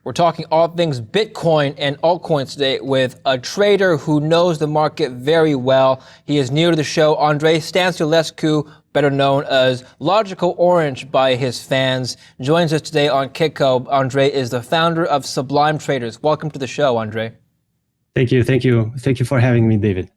We're talking all things Bitcoin and altcoins today with a trader who knows the market very well. He is new to the show, Andrei Stanciulescu, better known as Logicalorange by his fans, joins us today on Kitco. Andrei is the founder of Sublime Traders. Welcome to the show, Andrei. Thank you for having me, David.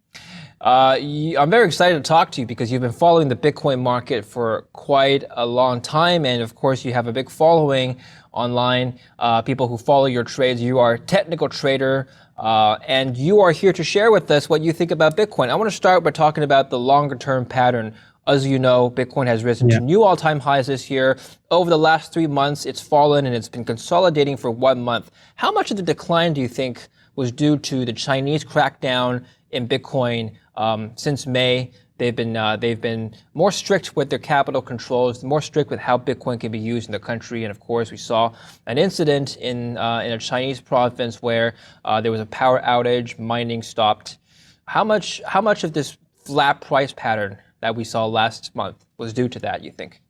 I'm very excited to talk to you because you've been following the Bitcoin market for quite a long time, and of course you have a big following online, people who follow your trades. You are a technical trader, and you are here to share with us what you think about Bitcoin. I want to start by talking about the longer-term pattern. As you know, Bitcoin has risen to new all-time highs this year. Over the last 3 months, it's fallen and it's been consolidating for 1 month. How much of the decline do you think was due to the Chinese crackdown in Bitcoin? Since May, they've been more strict with their capital controls, more strict with how Bitcoin can be used in the country. And of course, we saw an incident in a Chinese province where there was a power outage, mining stopped. How much of this flat price pattern that we saw last month was due to that, you think?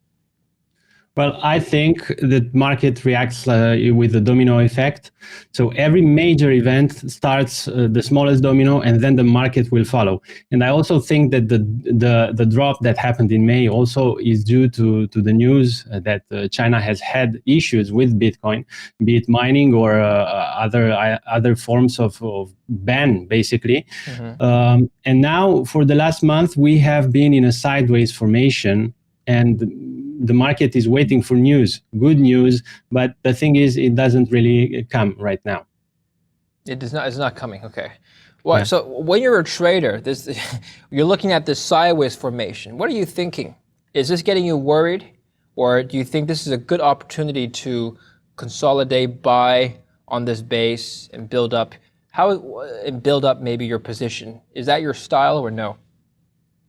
Well, I think the market reacts with the domino effect. So every major event starts the smallest domino, and then the market will follow. And I also think that the drop that happened in May also is due to the news that China has had issues with Bitcoin, be it mining or other forms of ban, basically. And now, for the last month, we have been in a sideways formation, and the market is waiting for news, good news, but the thing is, it doesn't really come right now. It does not. It's not coming. Okay. Well, so when you're a trader, you're looking at this sideways formation. What are you thinking? Is this getting you worried, or do you think this is a good opportunity to consolidate, buy on this base, and build up? Build up maybe your position? Is that your style or no?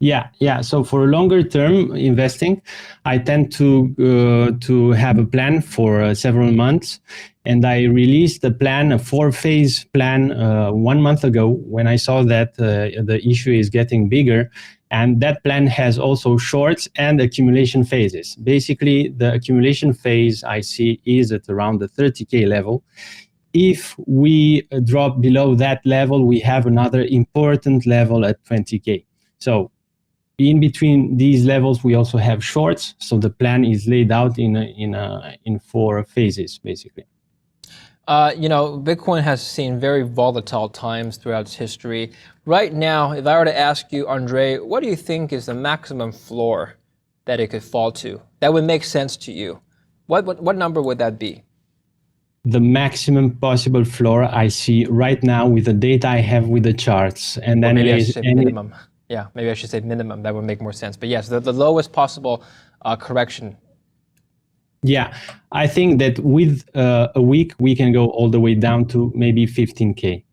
Yeah. So for longer term investing, I tend to have a plan for several months, and I released a plan, a 4-phase plan, 1 month ago when I saw that the issue is getting bigger, and that plan has also shorts and accumulation phases. Basically, the accumulation phase I see is at around the 30K level. If we drop below that level, we have another important level at 20K. So in between these levels, we also have shorts. So the plan is laid out in 4 phases, basically. Bitcoin has seen very volatile times throughout its history. Right now, if I were to ask you, Andrei, what do you think is the maximum floor that it could fall to? That would make sense to you. What number would that be? The maximum possible floor I see right now with the data I have with the charts, and then maybe I should say minimum. Yeah, maybe I should say minimum. That would make more sense. But yes, the lowest possible correction. Yeah, I think that with a week, we can go all the way down to maybe 15K.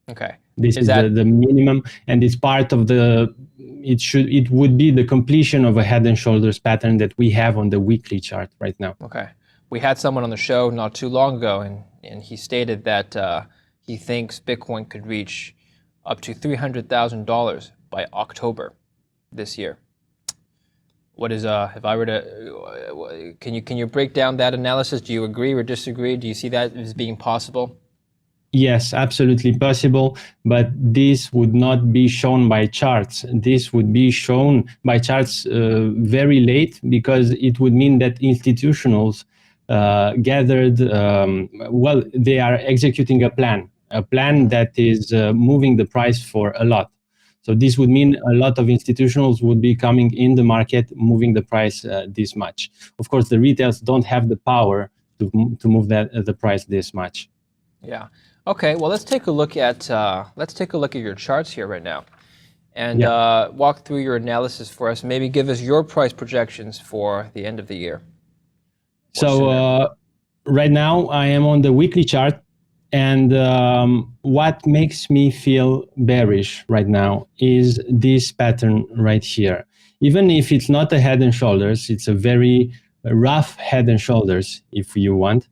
Okay. This is the minimum, and it's part of it would be the completion of a head and shoulders pattern that we have on the weekly chart right now. Okay. We had someone on the show not too long ago, and he stated that he thinks Bitcoin could reach up to $300,000 by October this year. What is if I were to can you break down that analysis? Do you agree or disagree? Do you see that as being possible? Yes, absolutely possible, but this would not be shown by charts. This would be shown by charts very late, because it would mean that institutionals gathered, they are executing a plan that is moving the price for a lot. So this would mean a lot of institutionals would be coming in the market, moving the price this much. Of course, the retails don't have the power to move the price this much. Yeah. Okay. Well, let's take a look at your charts here right now, and walk through your analysis for us. Maybe give us your price projections for the end of the year. So right now I am on the weekly chart. And what makes me feel bearish right now is this pattern right here. Even if it's not a head and shoulders, it's a very rough head and shoulders, if you want.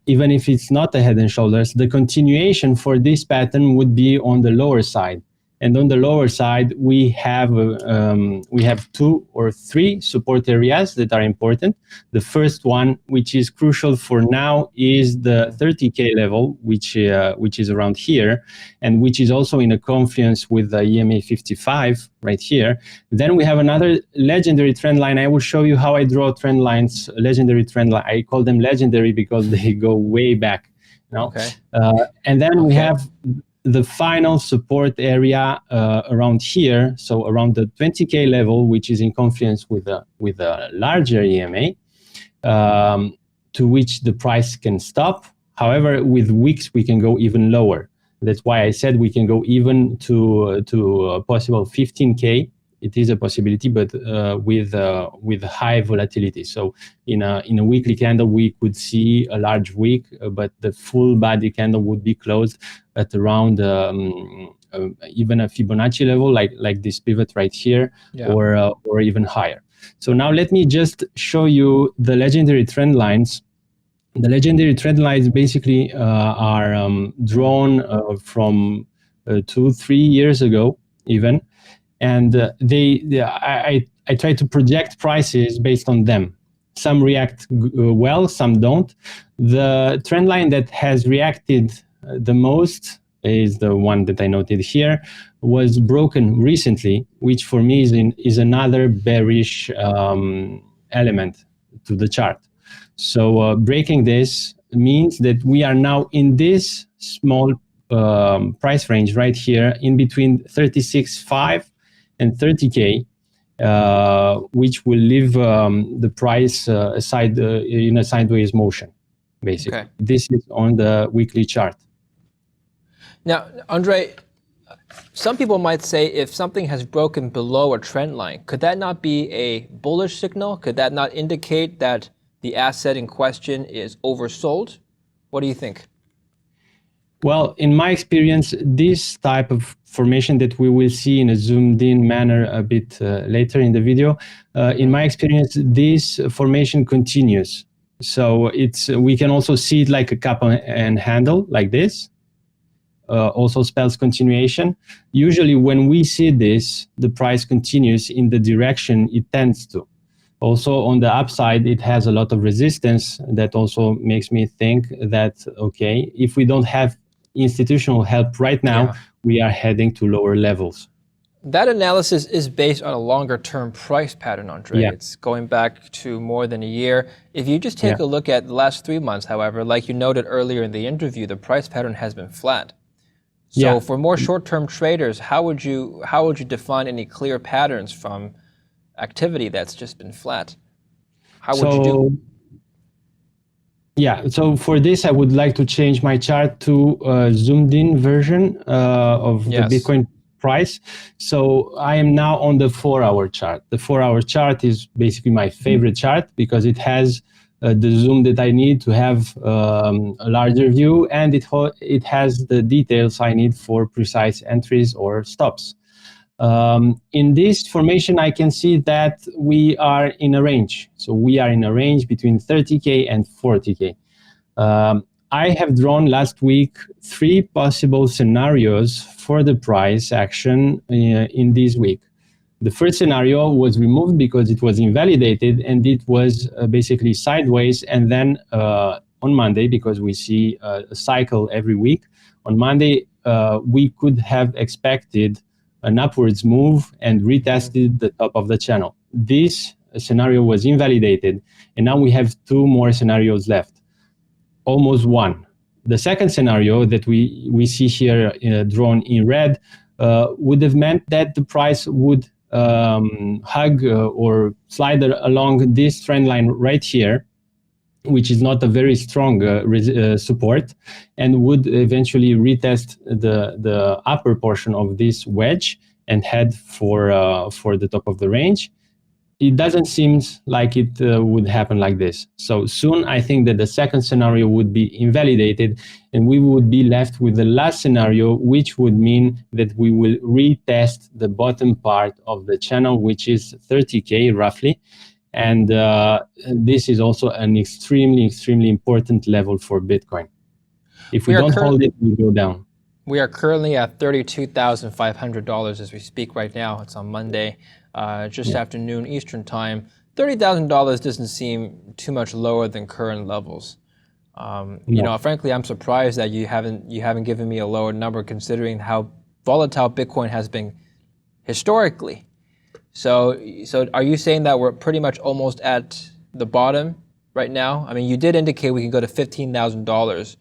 Even if it's not a head and shoulders, the continuation for this pattern would be on the lower side. and on the lower side we have 2 or 3 support areas that are important. The first one, which is crucial for now, is the 30K level, which is around here, and which is also in a confluence with the EMA 55 right here. Then we have another legendary trend line. I will show you how I draw trend lines, legendary trend line. I call them legendary because they go way back. Okay. And then we have the final support area around here, so around the 20K level, which is in confluence with a larger EMA, to which the price can stop. However, with wicks we can go even lower. That's why I said we can go even to a possible 15K. It is a possibility, but with high volatility. So in a weekly candle, we could see a large wick, but the full body candle would be closed at around even a Fibonacci level, like this pivot right here, or even higher. So now let me just show you the legendary trend lines. The legendary trend lines basically are drawn from 2-3 years ago, even. And I try to project prices based on them. Some react well, some don't. The trend line that has reacted the most is the one that I noted here, was broken recently, which for me is another bearish element to the chart. So breaking this means that we are now in this small price range right here, in between 36.5 and 30K, which will leave the price aside in a sideways motion, basically. Okay. This is on the weekly chart. Now, Andrei, some people might say if something has broken below a trend line, could that not be a bullish signal? Could that not indicate that the asset in question is oversold? What do you think? Well, in my experience, this type of formation that we will see in a zoomed in manner a bit later in the video, in my experience, this formation continues. So we can also see it like a cup and handle, like this. Also spells continuation. Usually when we see this, the price continues in the direction it tends to. Also on the upside, it has a lot of resistance that also makes me think that, okay, if we don't have institutional help right now, we are heading to lower levels. That analysis is based on a longer term price pattern, Andrei. It's going back to more than a year. If you just take a look at the last 3 months, however, like you noted earlier in the interview, the price pattern has been flat. So for more short-term traders, how would you define any clear patterns from activity that's just been flat? How would you do? Yeah, so for this, I would like to change my chart to a zoomed in version of the Bitcoin price. So I am now on the 4-hour chart. The 4-hour chart is basically my favorite chart because it has the zoom that I need to have a larger view, and it has the details I need for precise entries or stops. In this formation, I can see that we are in a range. So we are in a range between 30K and 40K. I have drawn last week 3 possible scenarios for the price action in this week. The first scenario was removed because it was invalidated and it was basically sideways. And then on Monday, because we see a cycle every week, on Monday, we could have expected an upwards move and retested the top of the channel. This scenario was invalidated, and now we have 2 more scenarios left, almost 1. The second scenario that we see here drawn in red would have meant that the price would hug or slide along this trend line right here, which is not a very strong support, and would eventually retest the upper portion of this wedge and head for the top of the range. It doesn't seem like it would happen like this. So soon, I think that the second scenario would be invalidated, and we would be left with the last scenario, which would mean that we will retest the bottom part of the channel, which is 30K roughly. And this is also an extremely, extremely important level for Bitcoin. If we don't hold it, we go down. We are currently at $32,500 as we speak right now. It's on Monday, just after noon Eastern time. $30,000 doesn't seem too much lower than current levels. Frankly, I'm surprised that you haven't given me a lower number considering how volatile Bitcoin has been historically. So are you saying that we're pretty much almost at the bottom right now? I mean, you did indicate we can go to $15,000,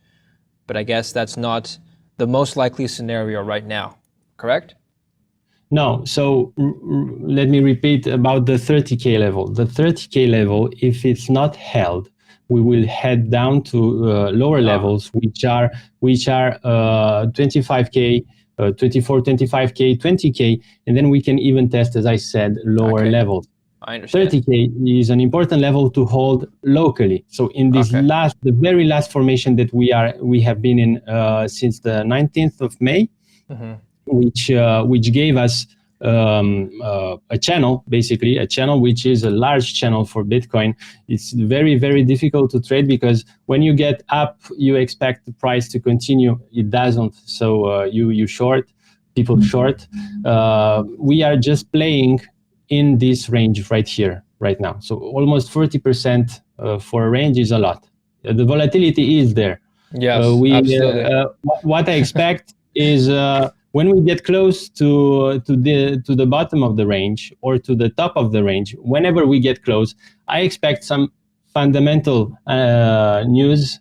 but I guess that's not the most likely scenario right now, correct? No, so let me repeat about the 30K level. The 30K level, if it's not held, we will head down to lower levels, which are 25K, 24, 25K, 20K, and then we can even test, as I said, lower levels. I understand. 30K is an important level to hold locally. So in this the very last formation that we have been in since the 19th of May, which gave us a channel, basically a channel which is a large channel for Bitcoin. It's very, very difficult to trade because when you get up, you expect the price to continue. It doesn't. So you short, people short. We are just playing in this range right here, right now. So almost 40% for a range is a lot. The volatility is there. Yes, absolutely. What I expect is when we get close to the bottom of the range or to the top of the range, whenever we get close, I expect some fundamental news,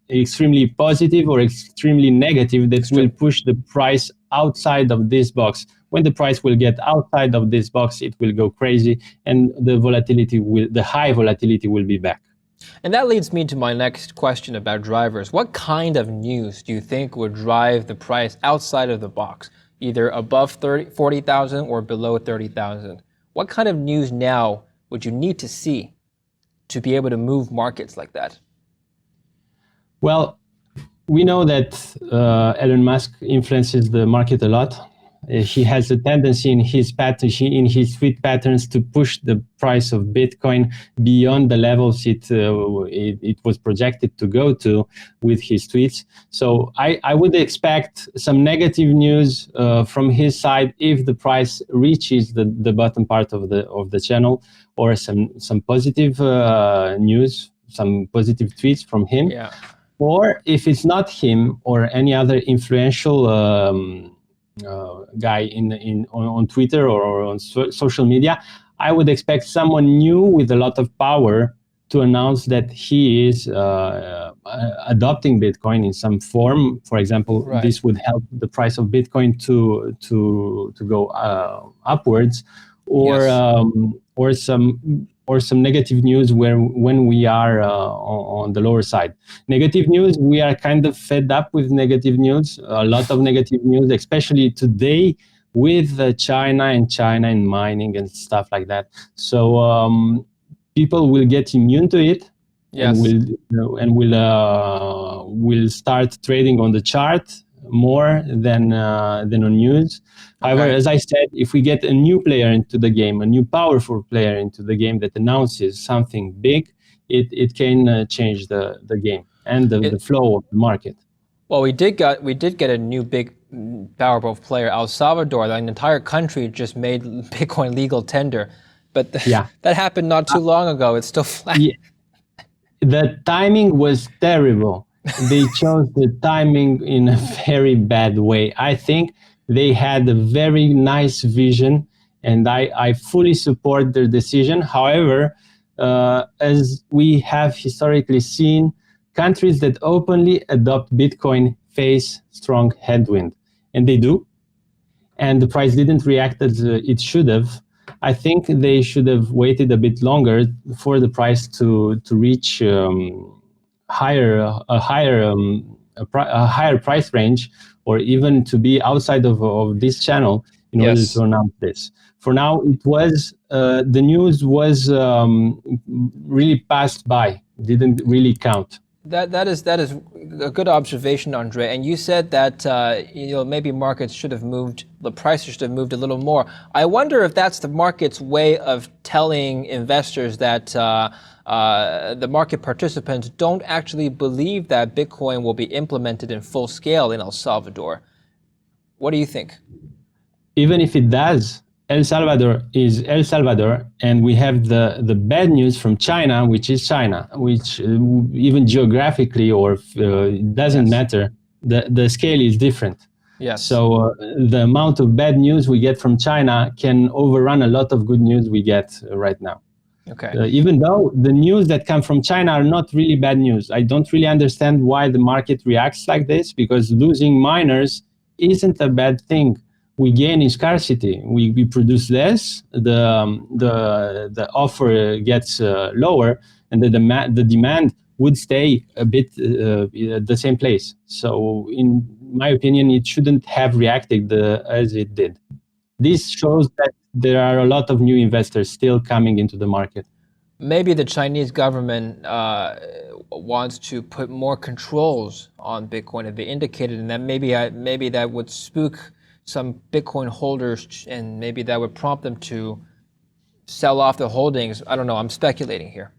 extremely positive or extremely negative, that will push the price outside of this box. When the price will get outside of this box, it will go crazy, and the high volatility will be back. And that leads me to my next question about drivers. What kind of news do you think would drive the price outside of the box, either above 40,000 or below 30,000? What kind of news now would you need to see to be able to move markets like that? Well, we know that Elon Musk influences the market a lot. He has a tendency in his tweet patterns to push the price of Bitcoin beyond the levels it was projected to go to with his tweets. So I would expect some negative news from his side if the price reaches the bottom part of the channel, or some positive news, some positive tweets from him. Yeah. Or if it's not him or any other influential guy on Twitter or on social media, I would expect someone new with a lot of power to announce that he is adopting Bitcoin in some form. For example, this would help the price of Bitcoin to go upwards, or some negative news when we are on the lower side. Negative news, we are kind of fed up with negative news, a lot of negative news, especially today with China and mining and stuff like that. So people will get immune to it. Yes. And will start trading on the chart more than on news. However, as I said, if we get a new player into the game, a new powerful player into the game that announces something big, it can change the game and the flow of the market. Well, we did get a new big powerful player, El Salvador. The entire country just made Bitcoin legal tender, but that happened not too long ago. It's still flat. Yeah. The timing was terrible. They chose the timing in a very bad way. I think they had a very nice vision, and I fully support their decision. However, as we have historically seen, countries that openly adopt Bitcoin face strong headwind, and they do. And the price didn't react as it should have. I think they should have waited a bit longer for the price to reach a higher price range, or even to be outside of this channel in order to announce this. For now, it was the news was really passed by, didn't really count. That is a good observation, Andrei. And you said that maybe markets should have moved, the prices should have moved a little more. I wonder if that's the market's way of telling investors that the market participants don't actually believe that Bitcoin will be implemented in full scale in El Salvador. What do you think? Even if it does, El Salvador is El Salvador, and we have the bad news from China, which is China, which even geographically or it doesn't matter, the scale is different. Yes. So the amount of bad news we get from China can overrun a lot of good news we get right now. Okay. Even though the news that come from China are not really bad news. I don't really understand why the market reacts like this, because losing miners isn't a bad thing. We gain in scarcity. We produce less, the offer gets lower, and the demand would stay a bit at the same place. So in my opinion, it shouldn't have reacted as it did. This shows that there are a lot of new investors still coming into the market. Maybe the Chinese government wants to put more controls on Bitcoin, as they indicated, and that maybe that would spook some Bitcoin holders, and maybe that would prompt them to sell off the holdings. I don't know. I'm speculating here.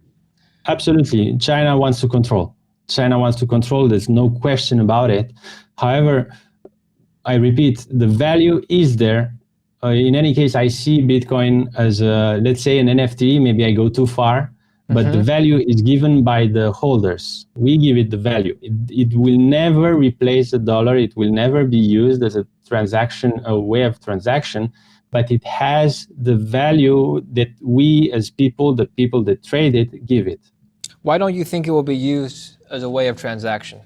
Absolutely. China wants to control. China wants to control. There's no question about it. However, I repeat, the value is there. In any case, I see Bitcoin as, let's say, an NFT. Maybe I go too far, but the value is given by the holders. We give it the value. It will never replace the dollar. It will never be used as a transaction, a way of transaction, but it has the value that we as people, the people that trade it, give it. Why don't you think it will be used as a way of transaction?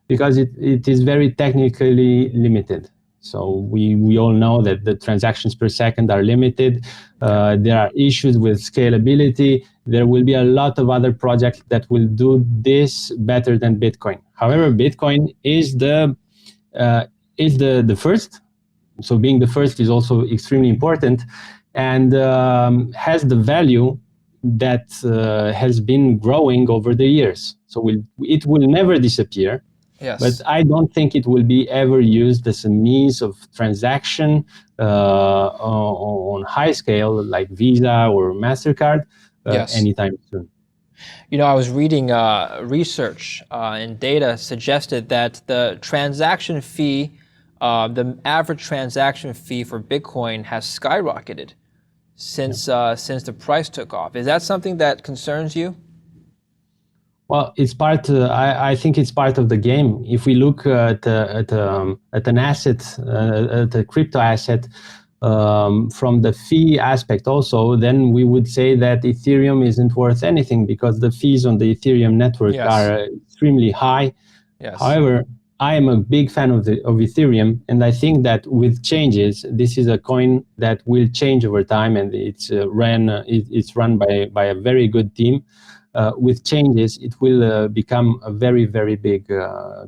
Because it is very technically limited. So we all know that the transactions per second are limited. There are issues with scalability. There will be a lot of other projects that will do this better than Bitcoin. However, Bitcoin is the first. So being the first is also extremely important, and has the value that has been growing over the years. So it will never disappear. Yes. But I don't think it will be ever used as a means of transaction on high scale like Visa or MasterCard anytime soon. You know, I was reading research and data suggested that the transaction fee, the average transaction fee for Bitcoin has skyrocketed since the price took off. Is that something that concerns you? Well, it's part. I think it's part of the game. If we look at an asset, at a crypto asset, from the fee aspect also, then we would say that Ethereum isn't worth anything because the fees on the Ethereum network are extremely high. Yes. However, I am a big fan of Ethereum, and I think that with changes, this is a coin that will change over time, and it's run by a very good team. With changes, it will become a very, very big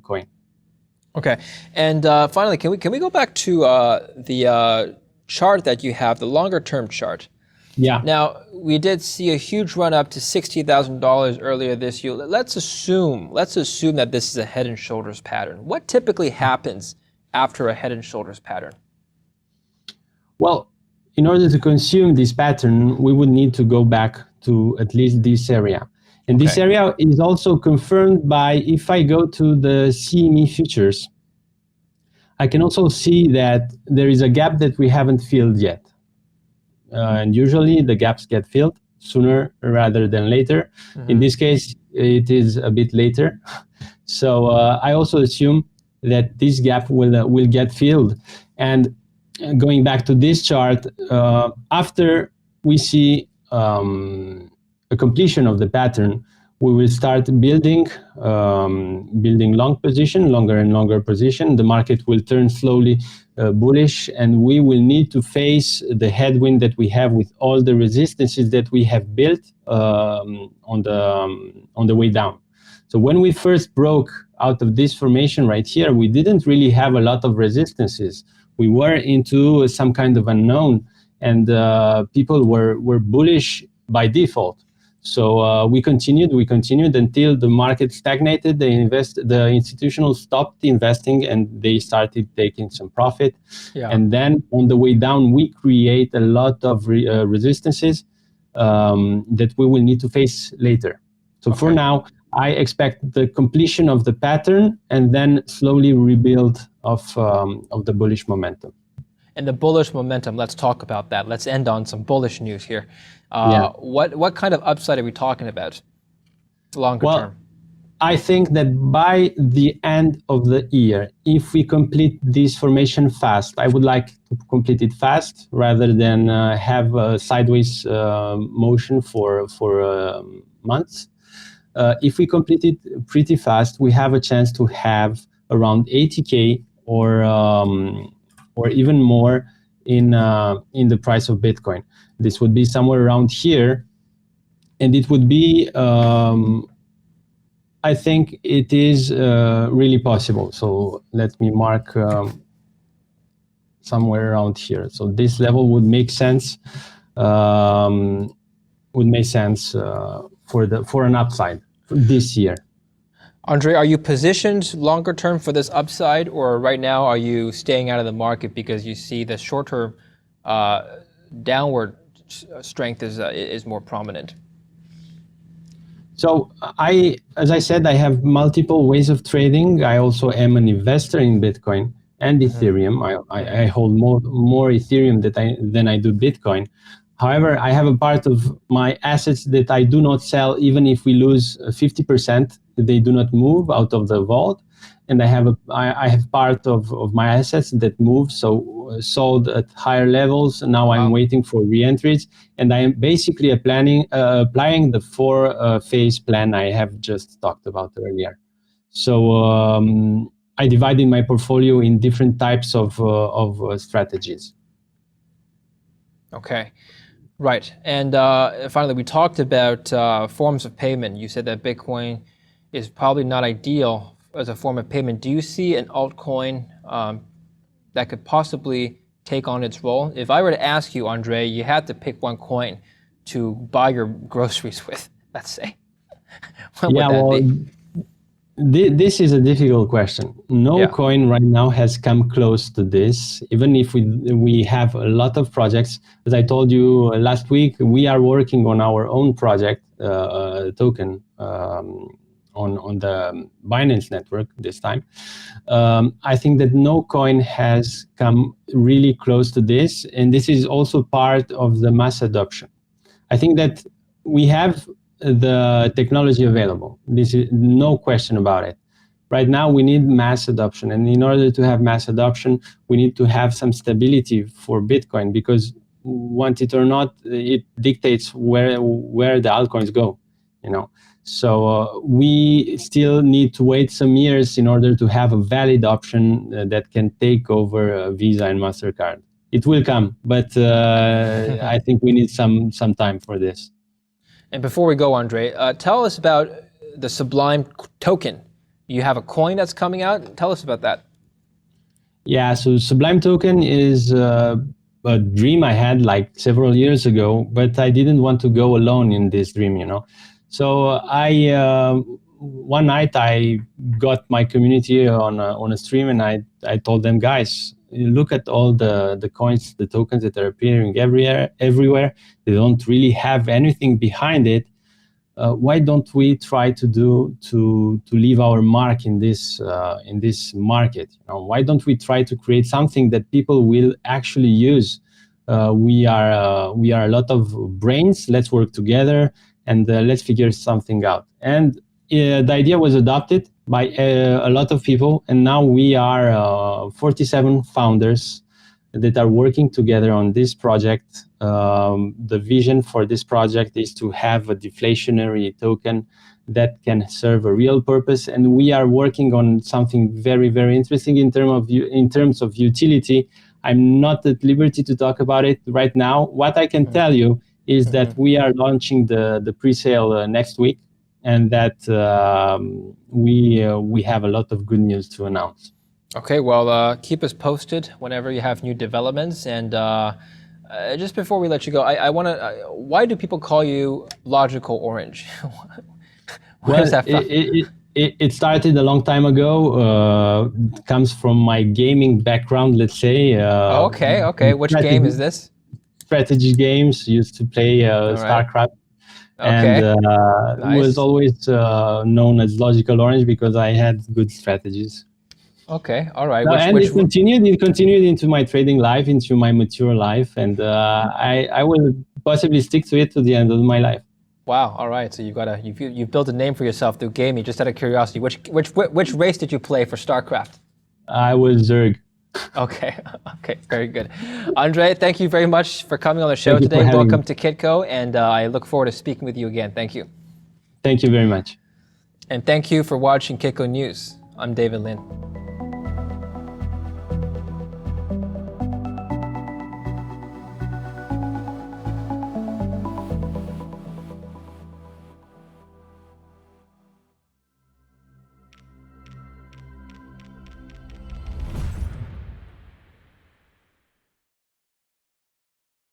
coin. Okay, and finally, can we go back to the chart that you have, the longer-term chart? Yeah. Now, we did see a huge run up to $60,000 earlier this year. Let's assume that this is a head and shoulders pattern. What typically happens after a head and shoulders pattern? Well, in order to consume this pattern, we would need to go back to at least this area. And this area is also confirmed by, if I go to the CME futures, I can also see that there is a gap that we haven't filled yet. And usually the gaps get filled sooner rather than later. In this case, it is a bit later. So I also assume that this gap will get filled. And going back to this chart, after we see a completion of the pattern, we will start building long position, longer and longer position. The market will turn slowly bullish, and we will need to face the headwind that we have with all the resistances that we have built on the way down. So when we first broke out of this formation right here, we didn't really have a lot of resistances. We were into some kind of unknown, and people were bullish by default. So we continued until the market stagnated. The institutional stopped investing, and they started taking some profit. And then on the way down, we create a lot of resistances. that we will need to face later. So for now, I expect the completion of the pattern and then slowly rebuild of the bullish momentum. And the bullish momentum, let's talk about that. Let's end on some bullish news here. Yeah. What kind of upside are we talking about longer term? I think that by the end of the year, if we complete this formation fast, I would like to complete it fast rather than have a sideways motion for months. If we complete it pretty fast, we have a chance to have around 80K or even more in the price of Bitcoin. This would be somewhere around here, and it would be. I think it is really possible. So let me mark somewhere around here. So this level would make sense. For an upside this year. Andrei, are you positioned longer term for this upside, or right now are you staying out of the market because you see the short-term downward strength is more prominent? So as I said, I have multiple ways of trading. I also am an investor in Bitcoin and Ethereum. I hold more Ethereum than I do Bitcoin. However, I have a part of my assets that I do not sell, even if we lose 50%. They do not move out of the vault, and I have part of my assets that move, so sold at higher levels. Now I'm waiting for re-entries, and I am basically applying the 4-phase plan I have just talked about earlier. So I divided my portfolio in different types of strategies. Okay. Right. And finally, we talked about forms of payment. You said that Bitcoin is probably not ideal as a form of payment. Do you see an altcoin that could possibly take on its role? If I were to ask you, Andrei, you had to pick one coin to buy your groceries with, let's say, what would that be? This is a difficult question. No coin right now has come close to this, even if we have a lot of projects. As I told you last week, we are working on our own project token on the Binance network this time. I think that no coin has come really close to this, and this is also part of the mass adoption. I think that we have the technology available. This is no question about it. Right now, we need mass adoption, and in order to have mass adoption, we need to have some stability for Bitcoin, because want it or not, it dictates where the altcoins go. So we still need to wait some years in order to have a valid option that can take over Visa and MasterCard. It will come, but I think we need some time for this. And before we go, Andrei, tell us about the Sublime token. You have a coin that's coming out. Tell us about that. Yeah, so Sublime token is a dream I had like several years ago, but I didn't want to go alone in this dream, So one night I got my community on a stream, and I told them, guys, look at all the coins, the tokens that are appearing everywhere. They don't really have anything behind it. Why don't we try to leave our mark in this market? Why don't we try to create something that people will actually use? We are a lot of brains. Let's work together and let's figure something out. And the idea was adopted by a lot of people, and now we are 47 founders that are working together on this project. The vision for this project is to have a deflationary token that can serve a real purpose, and we are working on something very, very interesting in terms of utility. I'm not at liberty to talk about it right now. What I can tell you is that we are launching the pre-sale next week, and that we have a lot of good news to announce. Okay, well, keep us posted whenever you have new developments. And just before we let you go, I want to. Why do people call you Logicalorange? Where is that from? It started a long time ago. It comes from my gaming background, let's say. Okay. Which game is this? strategy games. Used to play All right. StarCraft, and Okay. was Nice. always known as Logicalorange because I had good strategies. Okay. All right. And it continued. It continued into my trading life, into my mature life, and I will possibly stick to it to the end of my life. Wow. All right. So you've built a name for yourself through gaming. Just out of curiosity, which race did you play for StarCraft? I was Zerg. Okay. Okay. Very good. Andrei, thank you very much for coming on the show Thank you for today. having Welcome me. to Kitco, and I look forward to speaking with you again. Thank you. Thank you very much. And thank you for watching Kitco News. I'm David Lin.